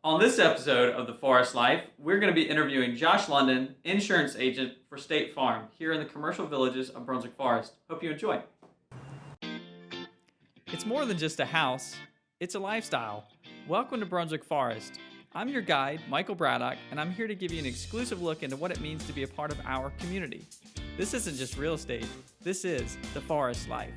On this episode of The Forest Life, we're going to be interviewing Josh London, insurance agent for State Farm here in the commercial villages of Brunswick Forest. Hope you enjoy. It's more than just a house, it's a lifestyle. Welcome to Brunswick Forest. I'm your guide, Michael Braddock, and I'm here to give you an exclusive look into what it means to be a part of our community. This isn't just real estate, this is The Forest Life.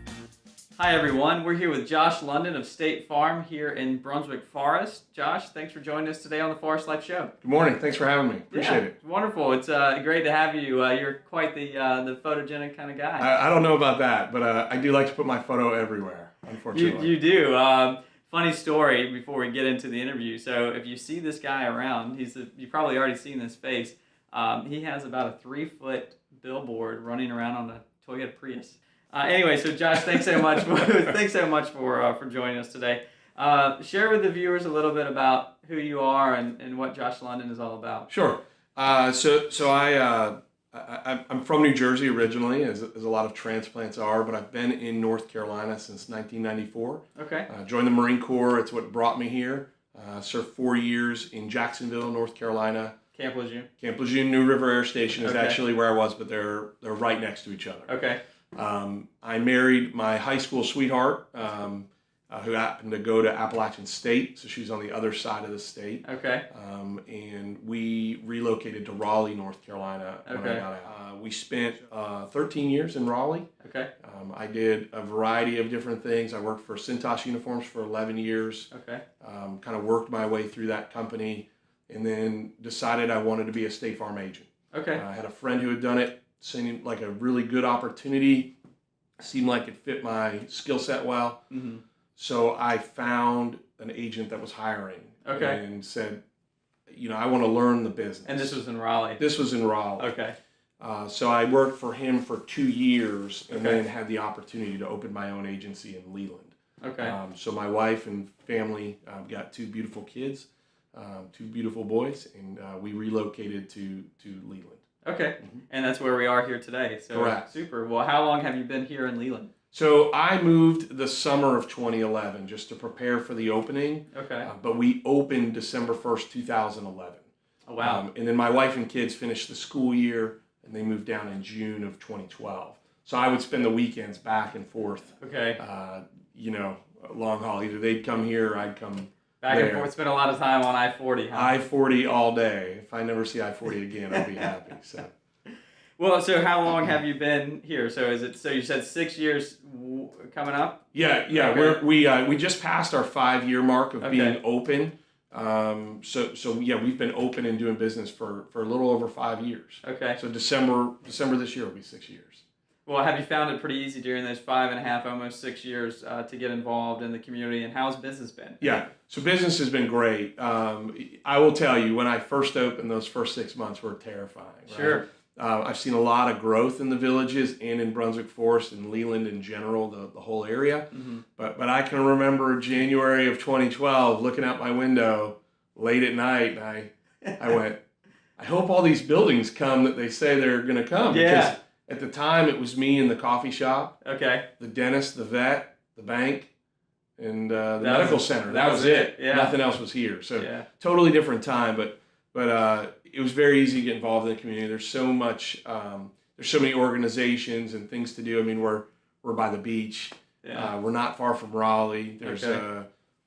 Hi everyone, we're here with Josh London of State Farm here in Brunswick Forest. Josh, thanks for joining us today on the Forest Life Show. Good morning, thanks for having me. Appreciate it. Wonderful, it's great to have you. You're quite the photogenic kind of guy. I don't know about that, but I do like to put my photo everywhere, unfortunately. You do. Funny story before we get into the interview. So if you see this guy around, you've probably already seen his face. He has about a 3-foot billboard running around on a Toyota Prius. Anyway, so Josh, thanks so much for joining us today. Share with the viewers a little bit about who you are and what Josh London is all about. Sure. I'm from New Jersey originally, as a lot of transplants are, but I've been in North Carolina since 1994. Okay. Joined the Marine Corps. It's what brought me here. Served 4 years in Jacksonville, North Carolina. Camp Lejeune. Camp Lejeune, New River Air Station is actually where I was, but they're right next to each other. Okay. I married my high school sweetheart, who happened to go to Appalachian State, so she's on the other side of the state. Okay. And we relocated to Raleigh, North Carolina when I got out. We spent 13 years in Raleigh. Okay. I did a variety of different things. I worked for Cintas Uniforms for 11 years. Okay. Kind of worked my way through that company, and then decided I wanted to be a State Farm agent. Okay. I had a friend who had done it. Seemed like a really good opportunity. Seemed like it fit my skill set well. Mm-hmm. So I found an agent that was hiring. Okay. And said, I want to learn the business. And this was in Raleigh? This was in Raleigh. Okay. So I worked for him for 2 years and then had the opportunity to open my own agency in Leland. Okay. So my wife and family got 2 beautiful kids, 2 beautiful boys, and we relocated to Leland. Okay, and that's where we are here today. So correct. Super. Well, how long have you been here in Leland? So I moved the summer of 2011 just to prepare for the opening. Okay. But we opened December 1st, 2011. Oh, wow. And then my wife and kids finished the school year, and they moved down in June of 2012. So I would spend the weekends back and forth. Okay. Long haul. Either they'd come here or I'd come back there. And forth. Spend a lot of time on I-40, huh? I-40 all day. If I never see I-40 again, I'll be happy. So. Well, so how long have you been here? So you said 6 years coming up? Yeah. Okay. We just passed our 5-year mark of being open. We've been open and doing business for a little over 5 years. Okay. So December this year will be 6 years. Well, have you found it pretty easy during those 5.5, almost 6 years to get involved in the community, and how's business been? Yeah, so business has been great. I will tell you, when I first opened, those first 6 months were terrifying. Right? Sure. I've seen a lot of growth in the villages and in Brunswick Forest and Leland in general, the whole area. Mm-hmm. But I can remember January of 2012 looking out my window late at night, and I went, I hope all these buildings come that they say they're going to come. Yeah. Because at the time, it was me in the coffee shop, the dentist, the vet, the bank, and the medical center. That was it. Yeah. Nothing else was here. So totally different time, but it was very easy to get involved in the community. There's so much. There's so many organizations and things to do. I mean, we're by the beach. Yeah. We're not far from Raleigh. There's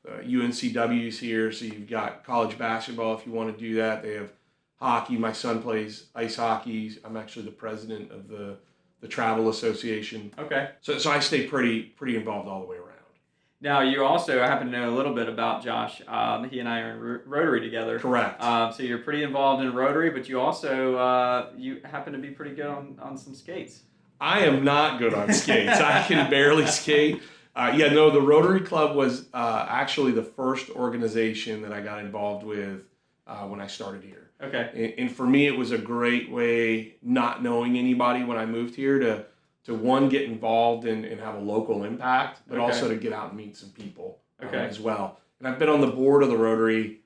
UNCW's here, so you've got college basketball if you want to do that. They have hockey. My son plays ice hockey. I'm actually the president of the travel association. Okay. So I stay pretty involved all the way around. Now, you also happen to know a little bit about Josh. He and I are in Rotary together. Correct. So you're pretty involved in Rotary, but you also you happen to be pretty good on some skates. I am not good on skates. I can barely skate. The Rotary Club was actually the first organization that I got involved with when I started here. Okay. And for me, it was a great way, not knowing anybody when I moved here, to one, get involved and have a local impact, but also to get out and meet some people as well. And I've been on the board of the Rotary,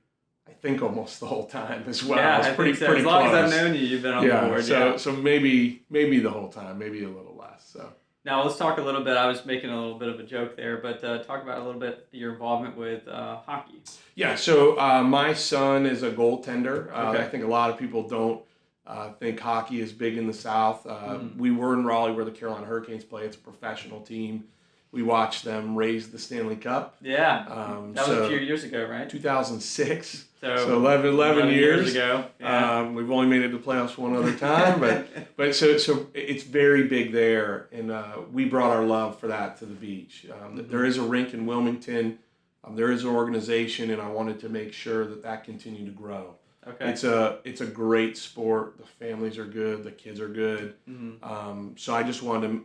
I think, almost the whole time as well. Yeah, it's pretty as long close. as I've known you, you've been on the board. So maybe the whole time, maybe a little less. So. Now let's talk a little bit. I was making a little bit of a joke there, but talk about a little bit your involvement with hockey. Yeah, so my son is a goaltender. Okay. I think a lot of people don't think hockey is big in the South. We were in Raleigh where the Carolina Hurricanes play. It's a professional team. We watched them raise the Stanley Cup. Yeah, that was a few years ago, right? 2006. So 11 years ago. Yeah. We've only made it to playoffs one other time, but so it's very big there, and we brought our love for that to the beach. There is a rink in Wilmington. There is an organization, and I wanted to make sure that continued to grow. Okay. It's a great sport. The families are good. The kids are good. So I just wanted to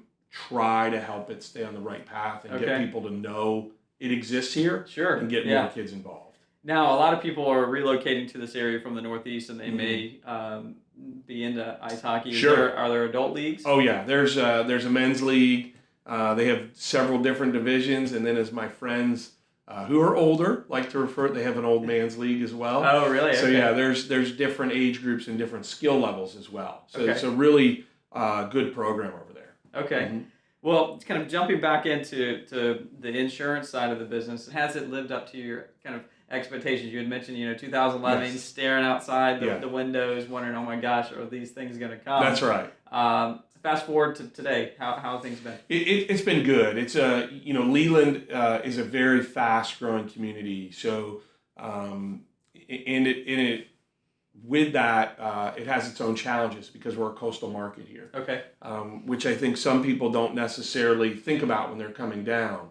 try to help it stay on the right path and get people to know it exists here. Sure. And get more kids involved. Now, a lot of people are relocating to this area from the Northeast, and they may be into ice hockey. Sure. Are there adult leagues? Oh yeah, there's a men's league. They have several different divisions, and then as my friends who are older like to refer, they have an old man's league as well. Oh really? So okay. yeah, there's different age groups and different skill levels as well. So okay. it's a really good program over there. Okay. Well, kind of jumping back into the insurance side of the business, has it lived up to your kind of expectations? You had mentioned, 2011, staring outside the windows, wondering, oh my gosh, are these things going to come? That's right. Fast forward to today, how have things been? It's been good. It's Leland is a very fast growing community. So, with that, it has its own challenges because we're a coastal market here. Okay. Which I think some people don't necessarily think about when they're coming down.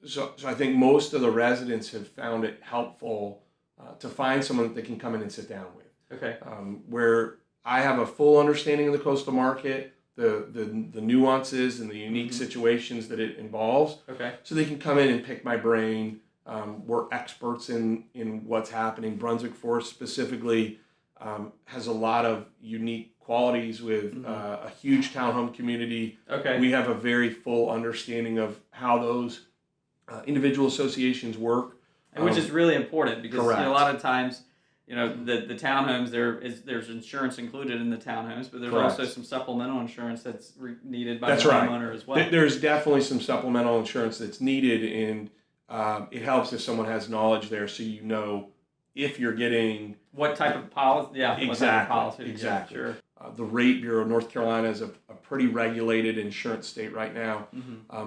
So I think most of the residents have found it helpful to find someone that they can come in and sit down with. Okay. Where I have a full understanding of the coastal market, the nuances and the unique situations that it involves. Okay. So they can come in and pick my brain. We're experts in what's happening. Brunswick Forest specifically has a lot of unique qualities with a huge townhome community. Okay. We have a very full understanding of how those individual associations work. And which is really important because correct. A lot of times, the townhomes, there's insurance included in the townhomes, but there's correct. also some supplemental insurance that's needed by that's the right. homeowner as well. There's definitely some supplemental insurance that's needed, and it helps if someone has knowledge there, so if you're getting what type of policy. Yeah, exactly. What type of policy exactly. Sure. The Rate Bureau of North Carolina is a pretty regulated insurance state right now.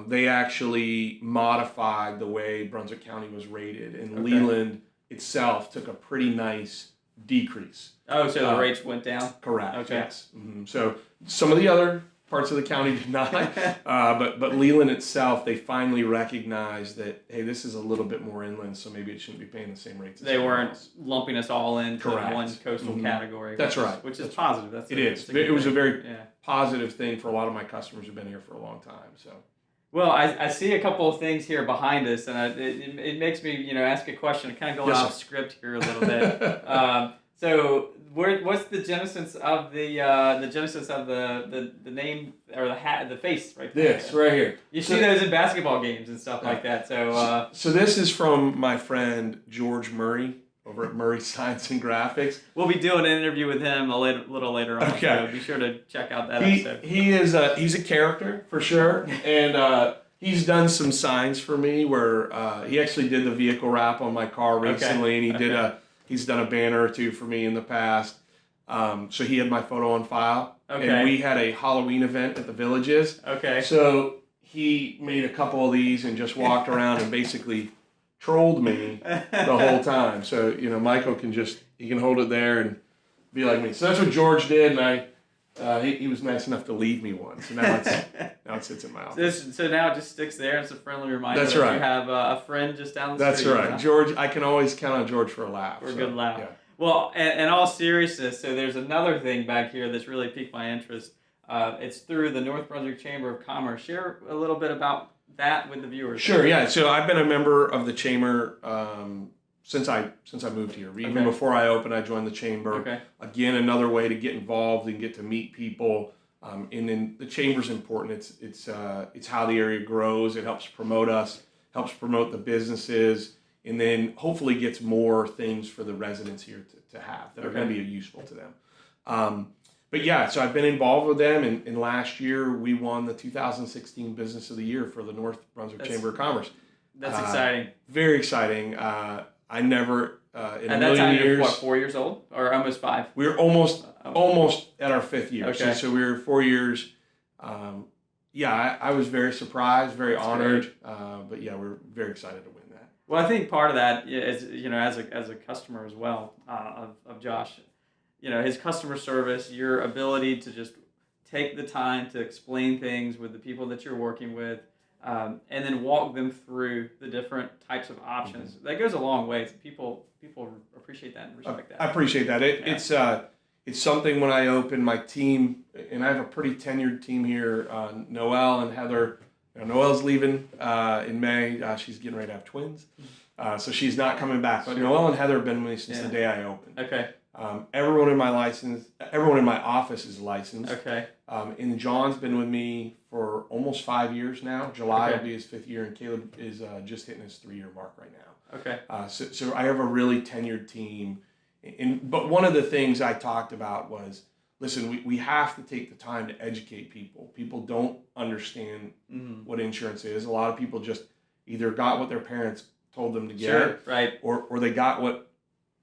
They actually modified the way Brunswick County was rated, and Leland itself took a pretty nice decrease. Oh, so the rates went down? Correct. Okay. Yes. So some of the other parts of the county did not, but Leland itself, they finally recognized that, hey, this is a little bit more inland, so maybe it shouldn't be paying the same rates. They weren't lumping us all into correct. one coastal category. That's right. Which is positive. It was a very positive thing for a lot of my customers who've been here for a long time. So. Well, I see a couple of things here behind us, and it makes me ask a question, kind of going off script here a little bit. So what's the genesis of the name or the hat, the face right there? This right here. You see those in basketball games and stuff like that. So this is from my friend George Murray over at Murray Science and Graphics. We'll be doing an interview with him a little later on. Okay. So be sure to check out that episode. He's a character for sure, and he's done some signs for me where he actually did the vehicle wrap on my car recently, and he's done a banner or two for me in the past. So he had my photo on file, and we had a Halloween event at the Villages. Okay. So he made a couple of these and just walked around and basically trolled me the whole time. So Michael can hold it there and be like me. So that's what George did, and he was nice enough to leave me one. So now it sits in my office. So now it just sticks there. It's a friendly reminder that's that right. you have a friend just down the street. That's right. George, I can always count on George for a laugh. For a good laugh. Yeah. Well, in all seriousness, so there's another thing back here that's really piqued my interest. It's through the North Brunswick Chamber of Commerce. Share a little bit about that with the viewers. Sure, yeah. So I've been a member of the Chamber since I moved here. Even before I opened, I joined the Chamber. Okay. Again, another way to get involved and get to meet people. And then the Chamber's important. It's how the area grows. It helps promote us, helps promote the businesses, and then hopefully gets more things for the residents here to have that are going to be useful to them. but yeah, so I've been involved with them, and last year we won the 2016 Business of the Year for the North Brunswick Chamber of Commerce. That's exciting. Very exciting. I never in At a that million time, years. you're what, 4 years old or almost 5? We were almost at our 5th year. Okay. So we were 4 years. I was very surprised, very honored. But yeah, we're very excited to win that. Well, I think part of that is, as a customer as well of Josh, his customer service, your ability to just take the time to explain things with the people that you're working with, and then walk them through the different types of options. Mm-hmm. That goes a long way. People appreciate that and respect that. I appreciate that. It's something when I open my team, and I have a pretty tenured team here. Noelle and Heather. Noelle's leaving in May. She's getting ready to have twins, so she's not coming back. But Noelle and Heather have been with me since the day I opened. Okay. Everyone in my office is licensed. Okay. And John's been with me for almost 5 years now. July will be his 5th year, and Caleb is just hitting his 3-year mark right now. Okay. So I have a really tenured team, but one of the things I talked about was, listen, we have to take the time to educate people. People don't understand what insurance is. A lot of people just either got what their parents told them to get, right, or they got what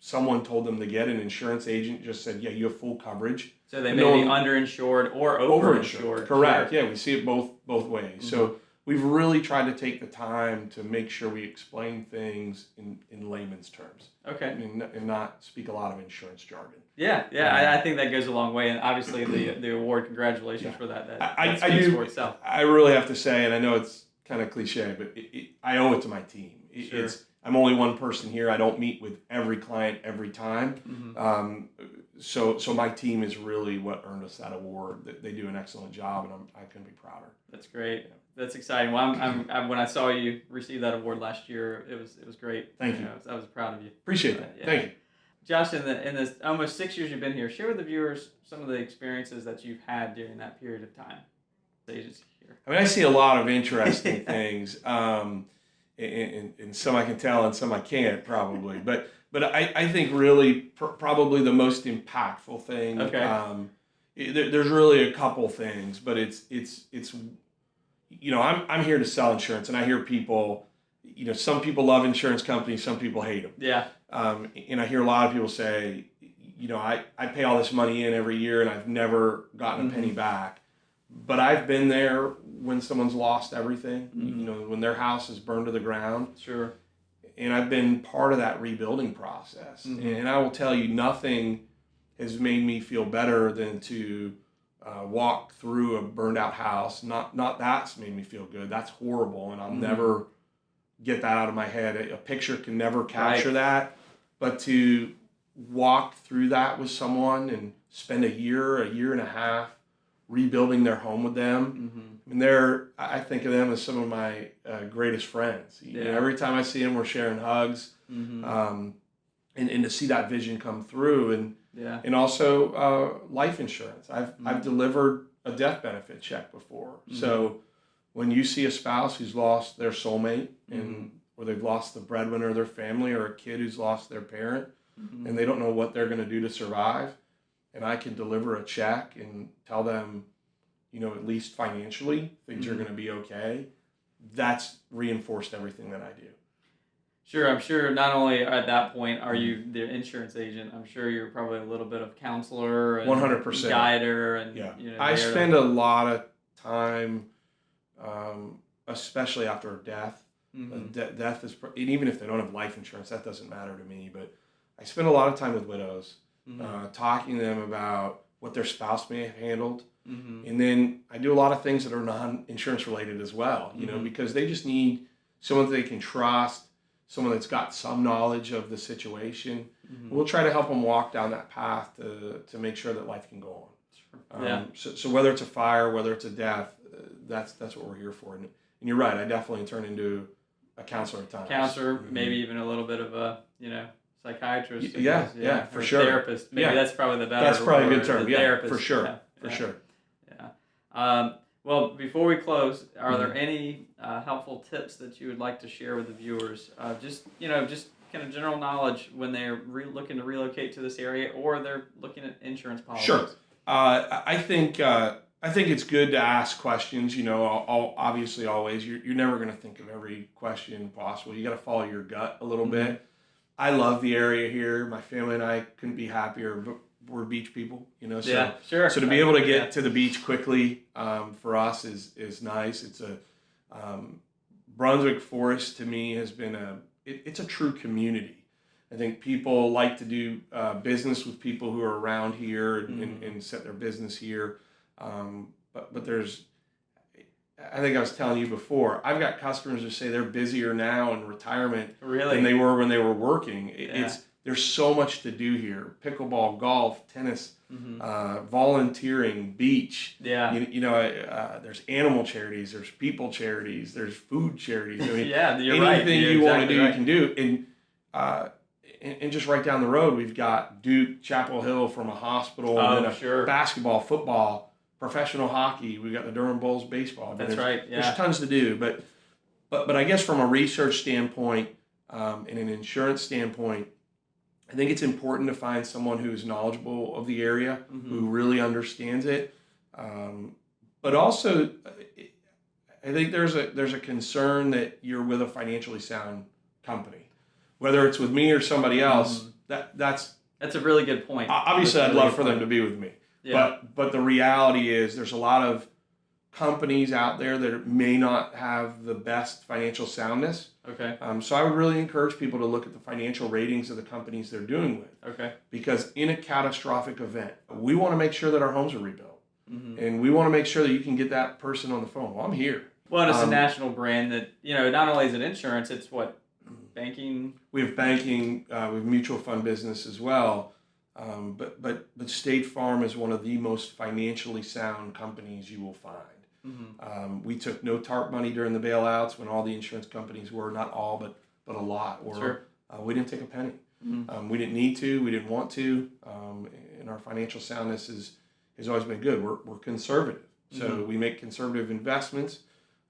someone told them to get. An insurance agent just said, yeah, you have full coverage. So they may be underinsured or overinsured. Correct. Sure. Yeah, we see it both ways. Mm-hmm. So we've really tried to take the time to make sure we explain things in layman's terms. Okay. And not speak a lot of insurance jargon. Yeah. I think that goes a long way. And obviously the award, congratulations for that. That speaks for itself. I really have to say, and I know it's kind of cliche, but I owe it to my team. I'm only one person here. I don't meet with every client every time. Mm-hmm. So my team is really what earned us that award. They do an excellent job, and I couldn't be prouder. That's great. Yeah. That's exciting. Well, I'm when I saw you receive that award last year, it was great. Thank you. I was proud of you. Appreciate that. Yeah. Thank you. Josh, in this almost 6 years you've been here, share with the viewers some of the experiences that you've had during that period of time. Agency here. I mean, I see a lot of interesting things. And some I can tell and some I can't probably, but I think really probably the most impactful thing. Okay. There's really a couple things, but it's I'm here to sell insurance, and I hear people, some people love insurance companies, some people hate them. Yeah. And I hear a lot of people say, I pay all this money in every year and I've never gotten a penny back. But I've been there when someone's lost everything, when their house is burned to the ground. Sure. And I've been part of that rebuilding process. Mm-hmm. And I will tell you, nothing has made me feel better than to walk through a burned out house. Not that's made me feel good. That's horrible. And I'll never get that out of my head. A picture can never capture that. But to walk through that with someone and spend a year and a half rebuilding their home with them. Mm-hmm. I mean, I think of them as some of my greatest friends. Every time I see them, we're sharing hugs, and to see that vision come through, and also life insurance. I've delivered a death benefit check before. Mm-hmm. So when you see a spouse who's lost their soulmate, or they've lost the breadwinner of their family, or a kid who's lost their parent, and they don't know what they're going to do to survive, and I can deliver a check and tell them, at least financially, things are going to be okay, that's reinforced everything that I do. Sure. I'm sure not only at that point are you the insurance agent, I'm sure you're probably a little bit of counselor and 100% guider. And I spend a lot of time, especially after a death. Death is, and even if they don't have life insurance, that doesn't matter to me, but I spend a lot of time with widows. Talking to them about what their spouse may have handled. And then I do a lot of things that are non-insurance related as well, because they just need someone that they can trust, someone that's got some knowledge of the situation. We'll try to help them walk down that path to make sure that life can go on. Sure. So whether it's a fire, whether it's a death, that's what we're here for. And you're right, I definitely turn into a counselor at times. Counselor, maybe even a little bit of a, psychiatrist. Yeah, for sure. Therapist. Maybe that's probably the better. That's probably a good term. Therapist. For sure. For sure. Yeah. Well, before we close, are there any helpful tips that you would like to share with the viewers? Just kind of general knowledge when they're looking to relocate to this area, or they're looking at insurance policies. I think it's good to ask questions. You know, obviously, always you're never going to think of every question possible. You got to follow your gut a little bit. I love the area here. My family and I couldn't be happier. But we're beach people, you know. So, yeah, sure. So to be able to get to the beach quickly for us is nice. It's a Brunswick Forest to me has been it's a true community. I think people like to do business with people who are around here and set their business here. But there's, I think I was telling you before, I've got customers who say they're busier now in retirement than they were when they were working. There's so much to do here: pickleball, golf, tennis, volunteering, beach. Yeah. There's animal charities, there's people charities, there's food charities. I mean, yeah, you're anything right. you want to do, you can do. And just right down the road, we've got Duke, Chapel Hill from a hospital, and then basketball, football, professional hockey. We've got the Durham Bulls baseball. That's right. Yeah. There's tons to do, but I guess from a research standpoint and an insurance standpoint, I think it's important to find someone who's knowledgeable of the area, who really understands it. But also, I think there's a concern that you're with a financially sound company. Whether it's with me or somebody else, that's a really good point. Obviously, I'd love for them to be with me. Yeah. But the reality is there's a lot of companies out there that may not have the best financial soundness. Okay. So I would really encourage people to look at the financial ratings of the companies they're doing with. Okay. Because in a catastrophic event, we want to make sure that our homes are rebuilt. And we want to make sure that you can get that person on the phone. Well, I'm here. Well, and it's a national brand that, not only is it insurance, it's what? Banking? We have banking, we have mutual fund business as well. But State Farm is one of the most financially sound companies you will find. We took no TARP money during the bailouts when all the insurance companies were, not all, but a lot were. Sure. We didn't take a penny. We didn't need to, we didn't want to, and our financial soundness has always been good. We're conservative. So we make conservative investments,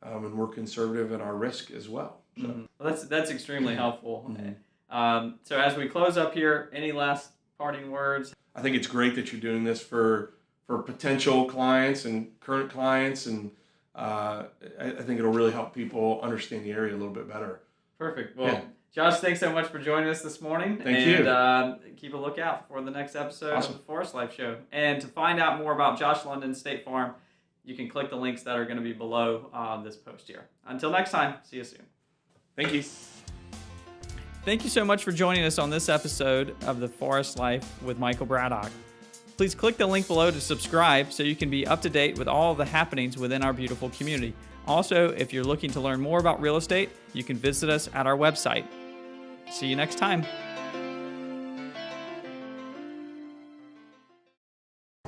and we're conservative in our risk as well. So. Well, that's extremely helpful. So as we close up here, any last parting words? I think it's great that you're doing this for potential clients and current clients, and I think it'll really help people understand the area a little bit better. Perfect. Well, Josh, thanks so much for joining us this morning. Thank you. And keep a lookout for the next episode of the Forest Life Show. And to find out more about Josh London State Farm, you can click the links that are going to be below this post here. Until next time, see you soon. Thank you. Thank you so much for joining us on this episode of The Forest Life with Michael Braddock. Please click the link below to subscribe so you can be up to date with all of the happenings within our beautiful community. Also, if you're looking to learn more about real estate, you can visit us at our website. See you next time.